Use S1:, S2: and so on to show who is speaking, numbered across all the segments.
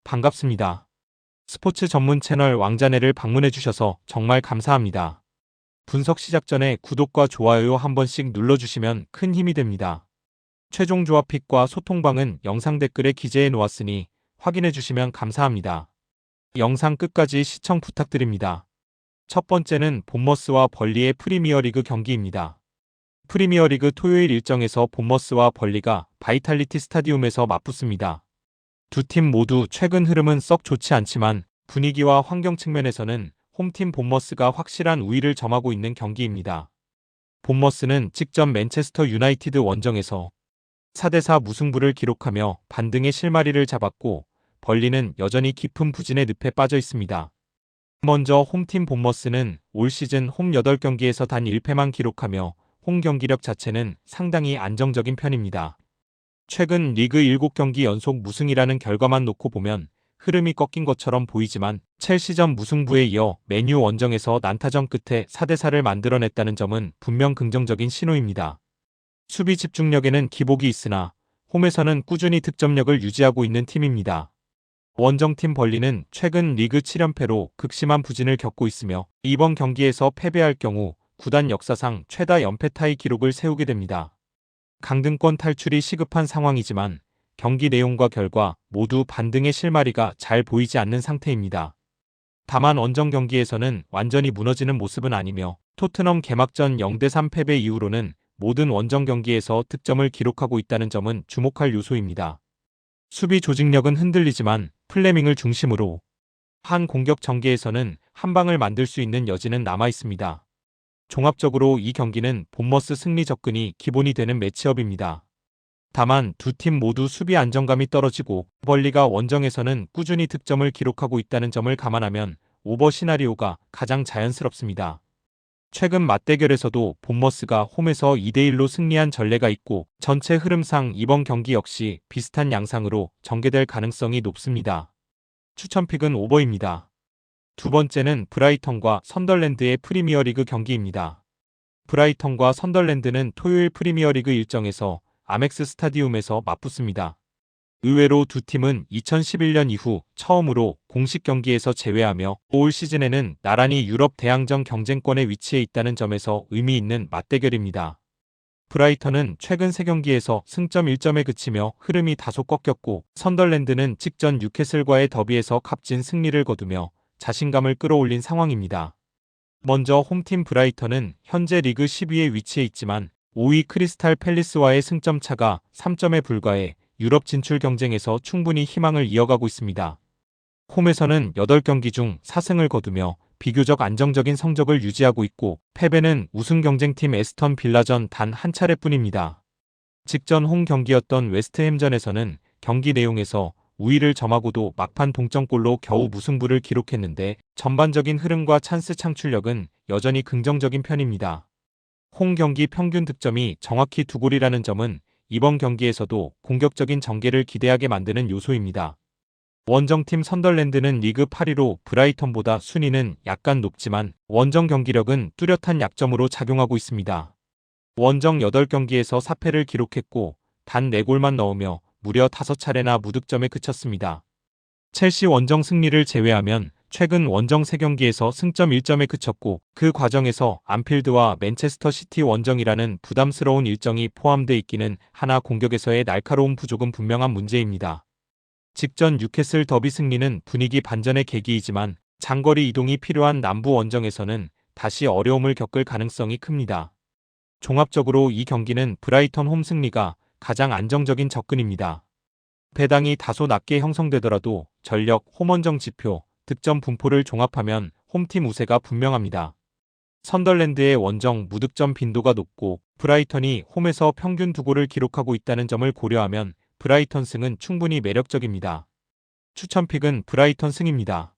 S1: 반갑습니다. 스포츠 전문 채널 왕자네를 방문해주셔서 정말 감사합니다. 분석 시작 전에 구독과 좋아요 한 번씩 눌러주시면 큰 힘이 됩니다. 최종 조합픽과 소통방은 영상 댓글에 기재해 놓았으니 확인해주시면 감사합니다. 영상 끝까지 시청 부탁드립니다. 첫 번째는 본머스와 벌리의 프리미어리그 경기입니다. 프리미어리그 토요일 일정에서 본머스와 벌리가 바이탈리티 스타디움에서 맞붙습니다. 두 팀 모두 최근 흐름은 썩 좋지 않지만 분위기와 환경 측면에서는 홈팀 본머스가 확실한 우위를 점하고 있는 경기입니다. 본머스는 직전 맨체스터 유나이티드 원정에서 4대4 무승부를 기록하며 반등의 실마리를 잡았고 벌리는 여전히 깊은 부진의 늪에 빠져 있습니다. 먼저 홈팀 본머스는 올 시즌 홈 8경기에서 단 1패만 기록하며 홈 경기력 자체는 상당히 안정적인 편입니다. 최근 리그 7경기 연속 무승이라는 결과만 놓고 보면 흐름이 꺾인 것처럼 보이지만 첼시전 무승부에 이어 맨유 원정에서 난타전 끝에 4대4를 만들어냈다는 점은 분명 긍정적인 신호입니다. 수비 집중력에는 기복이 있으나 홈에서는 꾸준히 득점력을 유지하고 있는 팀입니다. 원정팀 벌리는 최근 리그 7연패로 극심한 부진을 겪고 있으며 이번 경기에서 패배할 경우 구단 역사상 최다 연패 타이 기록을 세우게 됩니다. 강등권 탈출이 시급한 상황이지만 경기 내용과 결과 모두 반등의 실마리가 잘 보이지 않는 상태입니다. 다만 원정 경기에서는 완전히 무너지는 모습은 아니며 토트넘 개막전 0대3 패배 이후로는 모든 원정 경기에서 득점을 기록하고 있다는 점은 주목할 요소입니다. 수비 조직력은 흔들리지만 플레밍을 중심으로 한 공격 전개에서는 한 방을 만들 수 있는 여지는 남아 있습니다. 종합적으로 이 경기는 본머스 승리 접근이 기본이 되는 매치업입니다. 다만 두 팀 모두 수비 안정감이 떨어지고 벌리가 원정에서는 꾸준히 득점을 기록하고 있다는 점을 감안하면 오버 시나리오가 가장 자연스럽습니다. 최근 맞대결에서도 본머스가 홈에서 2대1로 승리한 전례가 있고 전체 흐름상 이번 경기 역시 비슷한 양상으로 전개될 가능성이 높습니다. 추천픽은 오버입니다. 두 번째는 브라이턴과 선덜랜드의 프리미어리그 경기입니다. 브라이턴과 선덜랜드는 토요일 프리미어리그 일정에서 아멕스 스타디움에서 맞붙습니다. 의외로 두 팀은 2011년 이후 처음으로 공식 경기에서 제외하며 올 시즌에는 나란히 유럽 대항전 경쟁권에 위치해 있다는 점에서 의미 있는 맞대결입니다. 브라이턴은 최근 3경기에서 승점 1점에 그치며 흐름이 다소 꺾였고 선덜랜드는 직전 뉴캐슬과의 더비에서 값진 승리를 거두며 자신감을 끌어올린 상황입니다. 먼저 홈팀 브라이턴은 현재 리그 10위에 위치해 있지만 5위 크리스탈 팰리스와의 승점 차가 3점에 불과해 유럽 진출 경쟁에서 충분히 희망을 이어가고 있습니다. 홈에서는 8경기 중 4승을 거두며 비교적 안정적인 성적을 유지하고 있고 패배는 우승 경쟁팀 에스턴 빌라전 단 한 차례뿐입니다. 직전 홈 경기였던 웨스트햄전에서는 경기 내용에서 우위를 점하고도 막판 동점골로 겨우 무승부를 기록했는데 전반적인 흐름과 찬스 창출력은 여전히 긍정적인 편입니다. 홈 경기 평균 득점이 정확히 2골이라는 점은 이번 경기에서도 공격적인 전개를 기대하게 만드는 요소입니다. 원정팀 선덜랜드는 리그 8위로 브라이턴보다 순위는 약간 높지만 원정 경기력은 뚜렷한 약점으로 작용하고 있습니다. 원정 8경기에서 4패를 기록했고 단 4골만 넣으며 무려 5차례나 무득점에 그쳤습니다. 첼시 원정 승리를 제외하면 최근 원정 3경기에서 승점 1점에 그쳤고 그 과정에서 안필드와 맨체스터 시티 원정이라는 부담스러운 일정이 포함돼 있기는 하나 공격에서의 날카로운 부족은 분명한 문제입니다. 직전 뉴캐슬 더비 승리는 분위기 반전의 계기이지만 장거리 이동이 필요한 남부 원정에서는 다시 어려움을 겪을 가능성이 큽니다. 종합적으로 이 경기는 브라이턴 홈 승리가 가장 안정적인 접근입니다. 배당이 다소 낮게 형성되더라도 전력, 홈원정 지표, 득점 분포를 종합하면 홈팀 우세가 분명합니다. 선덜랜드의 원정 무득점 빈도가 높고 브라이턴이 홈에서 평균 2골을 기록하고 있다는 점을 고려하면 브라이턴 승은 충분히 매력적입니다. 추천픽은 브라이턴 승입니다.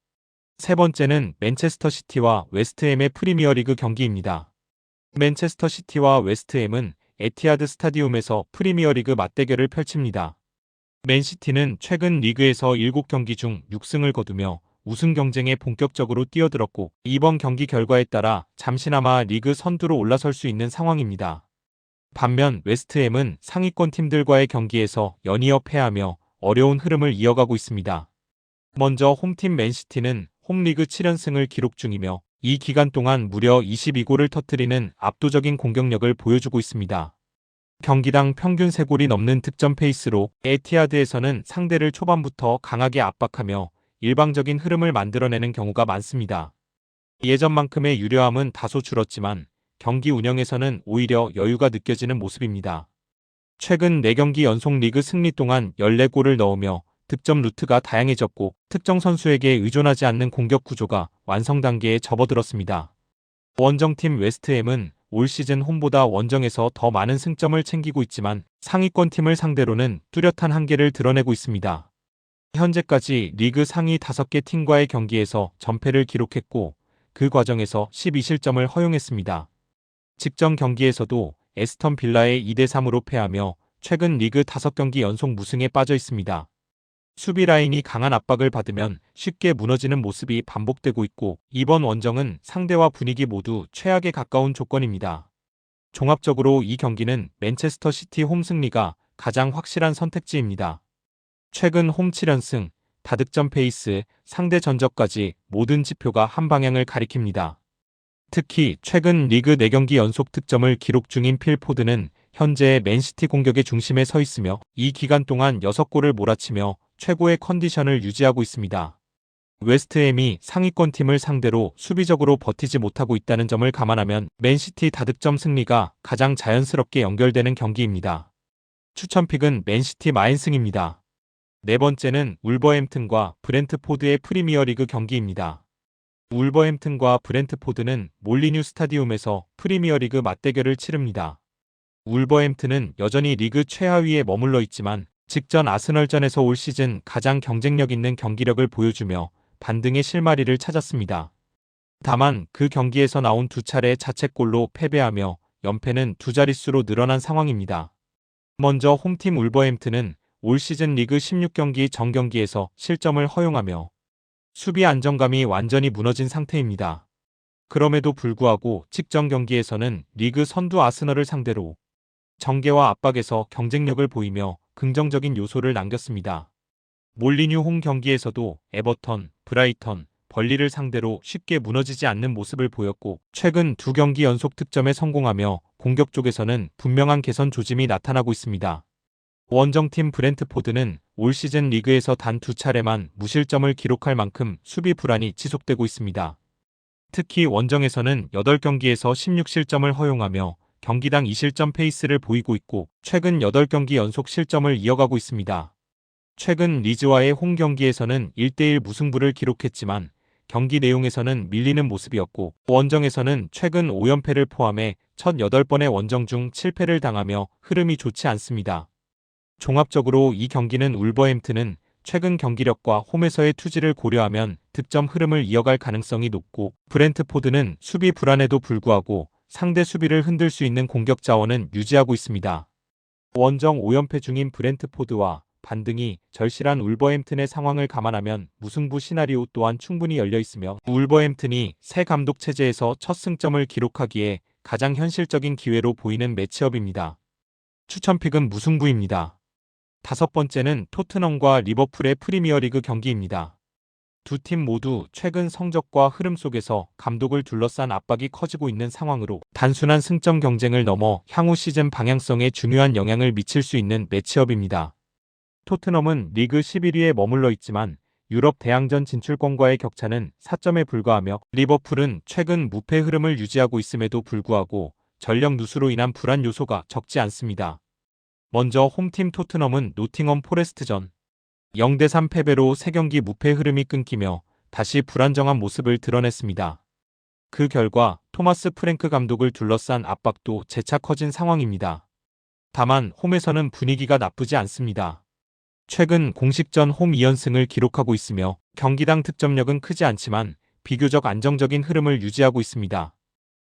S1: 세 번째는 맨체스터 시티와 웨스트햄의 프리미어리그 경기입니다. 맨체스터 시티와 웨스트햄은 에티하드 스타디움에서 프리미어리그 맞대결을 펼칩니다. 맨시티는 최근 리그에서 7경기 중 6승을 거두며 우승 경쟁에 본격적으로 뛰어들었고 이번 경기 결과에 따라 잠시나마 리그 선두로 올라설 수 있는 상황입니다. 반면 웨스트햄은 상위권 팀들과의 경기에서 연이어 패하며 어려운 흐름을 이어가고 있습니다. 먼저 홈팀 맨시티는 홈리그 7연승을 기록 중이며 이 기간 동안 무려 22골을 터뜨리는 압도적인 공격력을 보여주고 있습니다. 경기당 평균 3골이 넘는 득점 페이스로 에티하드에서는 상대를 초반부터 강하게 압박하며 일방적인 흐름을 만들어내는 경우가 많습니다. 예전만큼의 유려함은 다소 줄었지만 경기 운영에서는 오히려 여유가 느껴지는 모습입니다. 최근 4경기 연속 리그 승리 동안 14골을 넣으며 득점 루트가 다양해졌고 특정 선수에게 의존하지 않는 공격 구조가 완성 단계에 접어들었습니다. 원정팀 웨스트햄은 올 시즌 홈보다 원정에서 더 많은 승점을 챙기고 있지만 상위권 팀을 상대로는 뚜렷한 한계를 드러내고 있습니다. 현재까지 리그 상위 5개 팀과의 경기에서 전패를 기록했고 그 과정에서 12실점을 허용했습니다. 직전 경기에서도 에스턴 빌라에 2대3으로 패하며 최근 리그 5경기 연속 무승에 빠져 있습니다. 수비 라인이 강한 압박을 받으면 쉽게 무너지는 모습이 반복되고 있고 이번 원정은 상대와 분위기 모두 최악에 가까운 조건입니다. 종합적으로 이 경기는 맨체스터 시티 홈 승리가 가장 확실한 선택지입니다. 최근 홈 7연승, 다득점 페이스, 상대 전적까지 모든 지표가 한 방향을 가리킵니다. 특히 최근 리그 4경기 연속 득점을 기록 중인 필 포든은 현재 맨시티 공격의 중심에 서 있으며 이 기간 동안 6골을 몰아치며 최고의 컨디션을 유지하고 있습니다. 웨스트햄이 상위권 팀을 상대로 수비적으로 버티지 못하고 있다는 점을 감안하면 맨시티 다득점 승리가 가장 자연스럽게 연결되는 경기입니다. 추천픽은 맨시티 마인승입니다. 네 번째는 울버햄튼과 브렌트포드의 프리미어리그 경기입니다. 울버햄튼과 브렌트포드는 몰리뉴 스타디움에서 프리미어리그 맞대결을 치릅니다. 울버햄튼은 여전히 리그 최하위에 머물러 있지만 직전 아스널전에서 올 시즌 가장 경쟁력 있는 경기력을 보여주며 반등의 실마리를 찾았습니다. 다만 그 경기에서 나온 2차례 자책골로 패배하며 연패는 2자릿수로 늘어난 상황입니다. 먼저 홈팀 울버햄튼은 올 시즌 리그 16경기 전 경기에서 실점을 허용하며 수비 안정감이 완전히 무너진 상태입니다. 그럼에도 불구하고 직전 경기에서는 리그 선두 아스널을 상대로 정계와 압박에서 경쟁력을 보이며 긍정적인 요소를 남겼습니다. 몰리뉴 홈 경기에서도 에버턴, 브라이턴, 벌리를 상대로 쉽게 무너지지 않는 모습을 보였고 최근 2경기 연속 득점에 성공하며 공격 쪽에서는 분명한 개선 조짐이 나타나고 있습니다. 원정팀 브렌트포드는 올 시즌 리그에서 단 2차례만 무실점을 기록할 만큼 수비 불안이 지속되고 있습니다. 특히 원정에서는 8경기에서 16실점을 허용하며 경기당 2실점 페이스를 보이고 있고 최근 8경기 연속 실점을 이어가고 있습니다. 최근 리즈와의 홈 경기에서는 1대1 무승부를 기록했지만 경기 내용에서는 밀리는 모습이었고 원정에서는 최근 5연패를 포함해 첫 8번의 원정 중 7패를 당하며 흐름이 좋지 않습니다. 종합적으로 이 경기는 울버햄튼은 최근 경기력과 홈에서의 투지를 고려하면 득점 흐름을 이어갈 가능성이 높고 브렌트포드는 수비 불안에도 불구하고 상대 수비를 흔들 수 있는 공격 자원은 유지하고 있습니다. 원정 5연패 중인 브렌트포드와 반등이 절실한 울버햄튼의 상황을 감안하면 무승부 시나리오 또한 충분히 열려 있으며 울버햄튼이 새 감독 체제에서 첫 승점을 기록하기에 가장 현실적인 기회로 보이는 매치업입니다. 추천픽은 무승부입니다. 다섯 번째는 토트넘과 리버풀의 프리미어리그 경기입니다. 두 팀 모두 최근 성적과 흐름 속에서 감독을 둘러싼 압박이 커지고 있는 상황으로 단순한 승점 경쟁을 넘어 향후 시즌 방향성에 중요한 영향을 미칠 수 있는 매치업입니다. 토트넘은 리그 11위에 머물러 있지만 유럽 대항전 진출권과의 격차는 4점에 불과하며 리버풀은 최근 무패 흐름을 유지하고 있음에도 불구하고 전력 누수로 인한 불안 요소가 적지 않습니다. 먼저 홈팀 토트넘은 노팅엄 포레스트전 0대3 패배로 3경기 무패 흐름이 끊기며 다시 불안정한 모습을 드러냈습니다. 그 결과 토마스 프랭크 감독을 둘러싼 압박도 재차 커진 상황입니다. 다만 홈에서는 분위기가 나쁘지 않습니다. 최근 공식전 홈 2연승을 기록하고 있으며 경기당 득점력은 크지 않지만 비교적 안정적인 흐름을 유지하고 있습니다.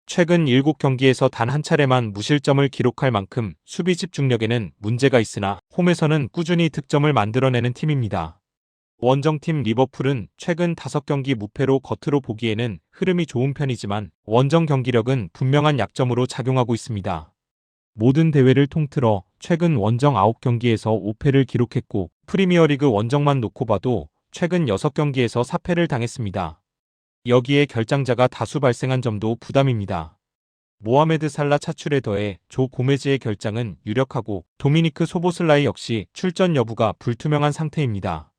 S1: 최근 7경기에서 단 한 차례만 무실점을 기록할 만큼 수비 집중력에는 문제가 있으나 홈에서는 꾸준히 득점을 만들어내는 팀입니다. 원정팀 리버풀은 최근 5경기 무패로 겉으로 보기에는 흐름이 좋은 편이지만 원정 경기력은 분명한 약점으로 작용하고 있습니다. 모든 대회를 통틀어 최근 원정 9경기에서 5패를 기록했고 프리미어리그 원정만 놓고 봐도 최근 6경기에서 사패를 당했습니다. 여기에 결장자가 다수 발생한 점도 부담입니다. 모하메드 살라 차출에 더해 조 고메즈의 결장은 유력하고 도미니크 소보슬라이 역시 출전 여부가 불투명한 상태입니다.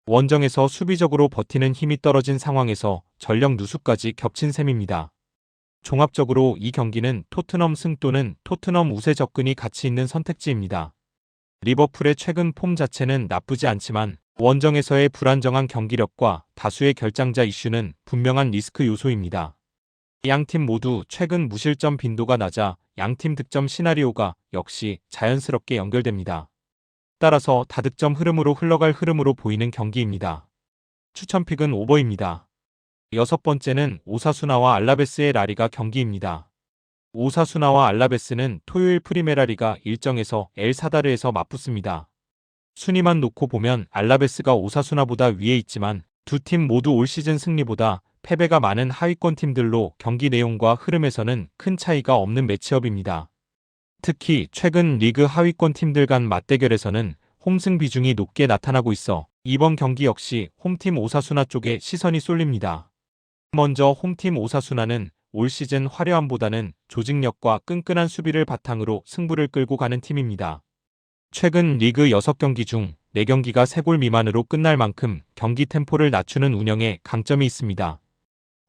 S1: 원정에서 수비적으로 버티는 힘이 떨어진 상황에서 전력 누수까지 겹친 셈입니다. 종합적으로 이 경기는 토트넘 승 또는 토트넘 우세 접근이 가치 있는 선택지입니다. 리버풀의 최근 폼 자체는 나쁘지 않지만 원정에서의 불안정한 경기력과 다수의 결장자 이슈는 분명한 리스크 요소입니다. 양팀 모두 최근 무실점 빈도가 낮아 양팀 득점 시나리오가 역시 자연스럽게 연결됩니다. 따라서 다득점 흐름으로 흘러갈 흐름으로 보이는 경기입니다. 추천픽은 오버입니다. 6번째는 오사수나와 알라베스의 라리가 경기입니다. 오사수나와 알라베스는 토요일 프리메라리가 일정에서 엘 사다르에서 맞붙습니다. 순위만 놓고 보면 알라베스가 오사수나보다 위에 있지만 두 팀 모두 올 시즌 승리보다 패배가 많은 하위권 팀들로 경기 내용과 흐름에서는 큰 차이가 없는 매치업입니다. 특히 최근 리그 하위권 팀들 간 맞대결에서는 홈승 비중이 높게 나타나고 있어 이번 경기 역시 홈팀 오사수나 쪽에 시선이 쏠립니다. 먼저 홈팀 오사수나는 올 시즌 화려함보다는 조직력과 끈끈한 수비를 바탕으로 승부를 끌고 가는 팀입니다. 최근 리그 6경기 중 4경기가 3골 미만으로 끝날 만큼 경기 템포를 낮추는 운영에 강점이 있습니다.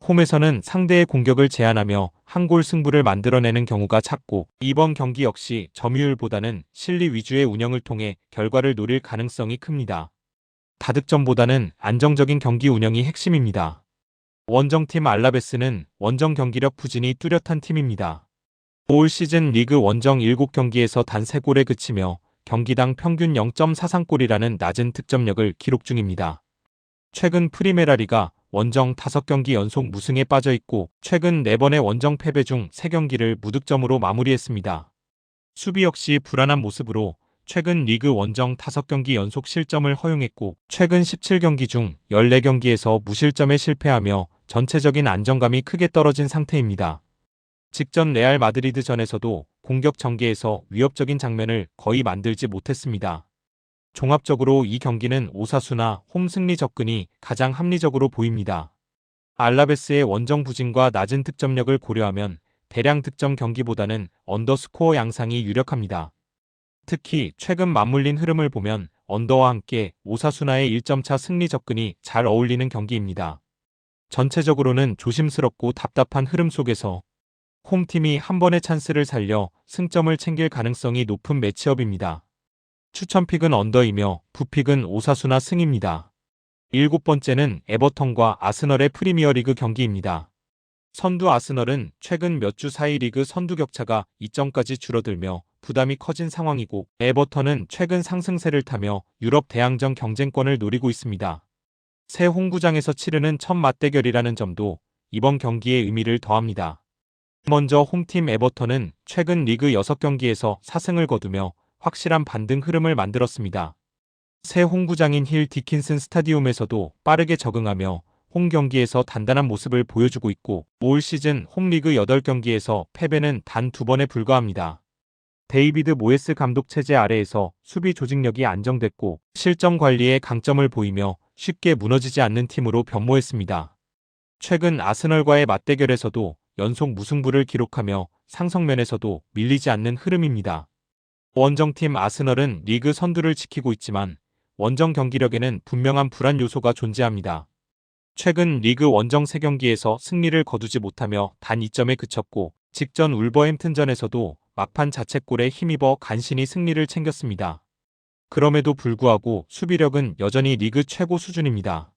S1: 홈에서는 상대의 공격을 제한하며 한 골 승부를 만들어내는 경우가 잦고 이번 경기 역시 점유율보다는 실리 위주의 운영을 통해 결과를 노릴 가능성이 큽니다. 다득점보다는 안정적인 경기 운영이 핵심입니다. 원정팀 알라베스는 원정 경기력 부진이 뚜렷한 팀입니다. 올 시즌 리그 원정 7경기에서 단 3골에 그치며 경기당 평균 0.43골이라는 낮은 득점력을 기록 중입니다. 최근 프리메라리가 원정 5경기 연속 무승에 빠져 있고 최근 4번의 원정 패배 중 3경기를 무득점으로 마무리했습니다. 수비 역시 불안한 모습으로 최근 리그 원정 5경기 연속 실점을 허용했고 최근 17경기 중 14경기에서 무실점에 실패하며 전체적인 안정감이 크게 떨어진 상태입니다. 직전 레알 마드리드전에서도 공격 전개에서 위협적인 장면을 거의 만들지 못했습니다. 종합적으로 이 경기는 오사수나 홈 승리 접근이 가장 합리적으로 보입니다. 알라베스의 원정 부진과 낮은 득점력을 고려하면 대량 득점 경기보다는 언더스코어 양상이 유력합니다. 특히 최근 맞물린 흐름을 보면 언더와 함께 오사수나의 1점차 승리 접근이 잘 어울리는 경기입니다. 전체적으로는 조심스럽고 답답한 흐름 속에서 홈팀이 한 번의 찬스를 살려 승점을 챙길 가능성이 높은 매치업입니다. 추천픽은 언더이며 부픽은 오사수나 승입니다. 7번째는 에버턴과 아스널의 프리미어리그 경기입니다. 선두 아스널은 최근 몇 주 사이 리그 선두 격차가 2점까지 줄어들며 부담이 커진 상황이고 에버턴은 최근 상승세를 타며 유럽 대항전 경쟁권을 노리고 있습니다. 새 홈구장에서 치르는 첫 맞대결이라는 점도 이번 경기에 의미를 더합니다. 먼저 홈팀 에버턴은 최근 리그 6경기에서 4승을 거두며 확실한 반등 흐름을 만들었습니다. 새 홈구장인 힐 디킨슨 스타디움에서도 빠르게 적응하며 홈 경기에서 단단한 모습을 보여주고 있고 올 시즌 홈리그 8경기에서 패배는 단 2번에 불과합니다. 데이비드 모예스 감독 체제 아래에서 수비 조직력이 안정됐고 실점 관리에 강점을 보이며 쉽게 무너지지 않는 팀으로 변모했습니다. 최근 아스널과의 맞대결에서도 연속 무승부를 기록하며 상성면에서도 밀리지 않는 흐름입니다. 원정팀 아스널은 리그 선두를 지키고 있지만 원정 경기력에는 분명한 불안 요소가 존재합니다. 최근 리그 원정 3경기에서 승리를 거두지 못하며 단 2점에 그쳤고 직전 울버햄튼전에서도 막판 자책골에 힘입어 간신히 승리를 챙겼습니다. 그럼에도 불구하고 수비력은 여전히 리그 최고 수준입니다.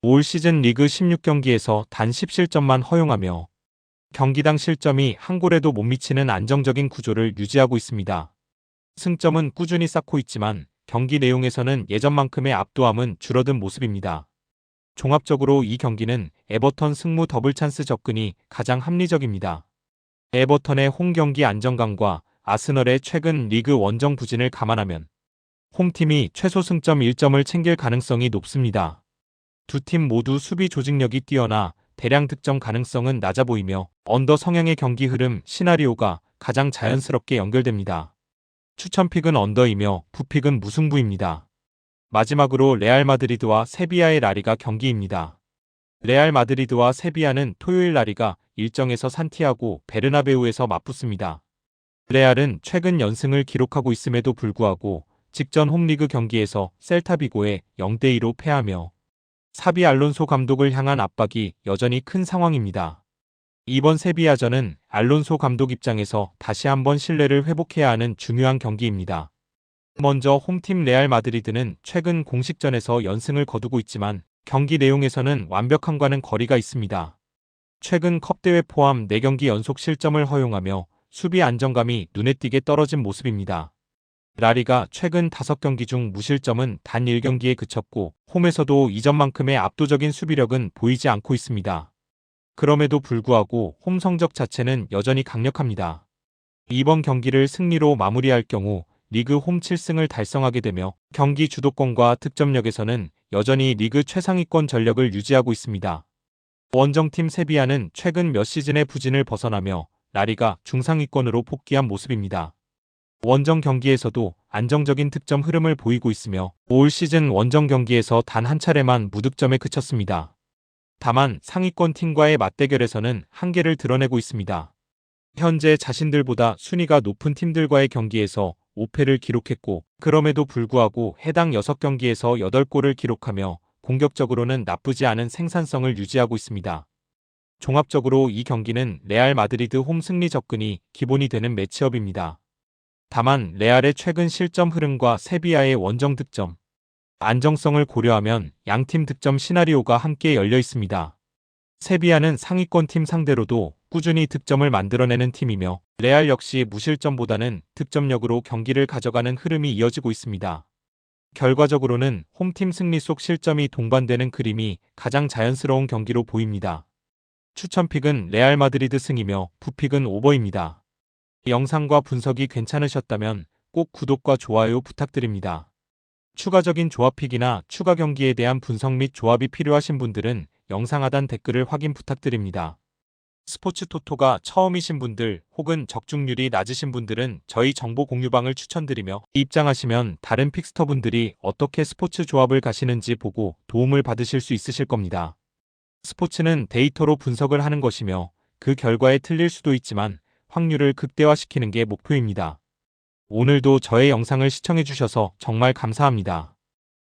S1: 올 시즌 리그 16경기에서 단 10실점만 허용하며 경기당 실점이 한 골에도 못 미치는 안정적인 구조를 유지하고 있습니다. 승점은 꾸준히 쌓고 있지만 경기 내용에서는 예전만큼의 압도함은 줄어든 모습입니다. 종합적으로 이 경기는 에버턴 승무 더블 찬스 접근이 가장 합리적입니다. 에버턴의 홈 경기 안정감과 아스널의 최근 리그 원정 부진을 감안하면 홈팀이 최소 승점 1점을 챙길 가능성이 높습니다. 두 팀 모두 수비 조직력이 뛰어나 대량 득점 가능성은 낮아 보이며 언더 성향의 경기 흐름 시나리오가 가장 자연스럽게 연결됩니다. 추천픽은 언더이며 부픽은 무승부입니다. 마지막으로 레알 마드리드와 세비야의 라리가 경기입니다. 레알 마드리드와 세비야는 토요일 라리가 일정에서 산티아고 베르나베우에서 맞붙습니다. 레알은 최근 연승을 기록하고 있음에도 불구하고 직전 홈리그 경기에서 셀타비고에 0대2로 패하며 사비 알론소 감독을 향한 압박이 여전히 큰 상황입니다. 이번 세비야전은 알론소 감독 입장에서 다시 한번 신뢰를 회복해야 하는 중요한 경기입니다. 먼저 홈팀 레알 마드리드는 최근 공식전에서 연승을 거두고 있지만 경기 내용에서는 완벽함과는 거리가 있습니다. 최근 컵대회 포함 4경기 연속 실점을 허용하며 수비 안정감이 눈에 띄게 떨어진 모습입니다. 라리가 최근 5경기 중 무실점은 단 1경기에 그쳤고 홈에서도 이전만큼의 압도적인 수비력은 보이지 않고 있습니다. 그럼에도 불구하고 홈 성적 자체는 여전히 강력합니다. 이번 경기를 승리로 마무리할 경우 리그 홈 7승을 달성하게 되며 경기 주도권과 득점력에서는 여전히 리그 최상위권 전력을 유지하고 있습니다. 원정팀 세비야는 최근 몇 시즌의 부진을 벗어나며 라리가 중상위권으로 복귀한 모습입니다. 원정 경기에서도 안정적인 득점 흐름을 보이고 있으며 올 시즌 원정 경기에서 단 한 차례만 무득점에 그쳤습니다. 다만 상위권 팀과의 맞대결에서는 한계를 드러내고 있습니다. 현재 자신들보다 순위가 높은 팀들과의 경기에서 5패를 기록했고 그럼에도 불구하고 해당 6경기에서 8골을 기록하며 공격적으로는 나쁘지 않은 생산성을 유지하고 있습니다. 종합적으로 이 경기는 레알 마드리드 홈 승리 접근이 기본이 되는 매치업입니다. 다만 레알의 최근 실점 흐름과 세비야의 원정 득점, 안정성을 고려하면 양팀 득점 시나리오가 함께 열려 있습니다. 세비야는 상위권 팀 상대로도 꾸준히 득점을 만들어내는 팀이며 레알 역시 무실점보다는 득점력으로 경기를 가져가는 흐름이 이어지고 있습니다. 결과적으로는 홈팀 승리 속 실점이 동반되는 그림이 가장 자연스러운 경기로 보입니다. 추천픽은 레알 마드리드 승이며 부픽은 오버입니다. 영상과 분석이 괜찮으셨다면 꼭 구독과 좋아요 부탁드립니다. 추가적인 조합픽이나 추가 경기에 대한 분석 및 조합이 필요하신 분들은 영상 하단 댓글을 확인 부탁드립니다. 스포츠 토토가 처음이신 분들 혹은 적중률이 낮으신 분들은 저희 정보 공유방을 추천드리며 입장하시면 다른 픽스터분들이 어떻게 스포츠 조합을 가시는지 보고 도움을 받으실 수 있으실 겁니다. 스포츠는 데이터로 분석을 하는 것이며 그 결과에 틀릴 수도 있지만 확률을 극대화시키는 게 목표입니다. 오늘도 저의 영상을 시청해주셔서 정말 감사합니다.